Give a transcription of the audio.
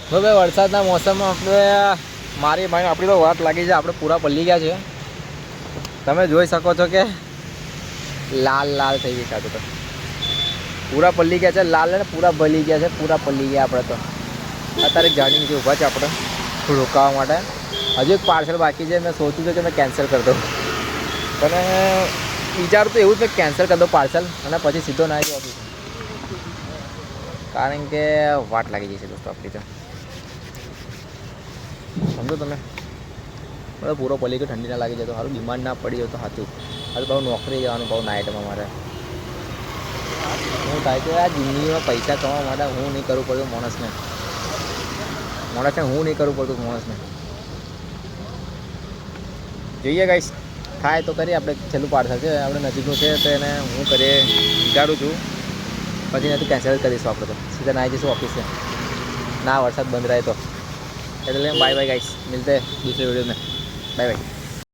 હવે વરસાદના મોસમમાં આપણે મારી ભાઈ આપણી તો વાત લાગી છે, આપણે પૂરા પલ્લી ગયા છે. તમે જોઈ શકો છો કે લાલ લાલ થઈ ગયા છે. તો પૂરા પલ્લી ગયા છે, લાલ ને પૂરા ભલી ગયા છે, પૂરા પલ્લી ગયા આપણે તો. અત્યારે ગાડી નીચે ઊભા છે આપણે રોકાવા માટે. હજુ એક પાર્સલ બાકી છે. મેં સોચ્યું હતું કે મેં કેન્સલ કરી દઉં, પણ વિચારું તો એવું જ મેં કેન્સલ કરી દઉં પાર્સલ અને પછી સીધો ના આવી ઓફિસ, કારણ કે વાટ લાગી જશે દોસ્તો આપણી તો. સમજો તમે બરાબર, પૂરો પલ્લી ગયો, ઠંડી ના લાગી જાય તો સારું, ડિમાન્ડ ના પડી હોય તો સાચું. હવે બહુ નોકરી જવાનું, બહુ નાઇટમાં મારે હું થાય કે આ જિંદગીમાં પૈસા કમાવા માટે હું નહીં કરવું પડતું માણસને હું નહીં કરવું પડતું માણસને. જોઈએ ગાઈસ, થાય તો કરીએ. આપણે છેલ્લું પાર્સલ છે, આપણે નજીકનું છે તો એને હું કરીએ વિચારું છું. પછી નથી કેન્સલ કરીશું આપણે તો, સીધા આવી જઈશું ઓફિસે. ના વરસાદ બંધ રહે તો. એટલે બાય બાય ગાઈસ, મિલતે दूसरे वीडियो में. Bye bye.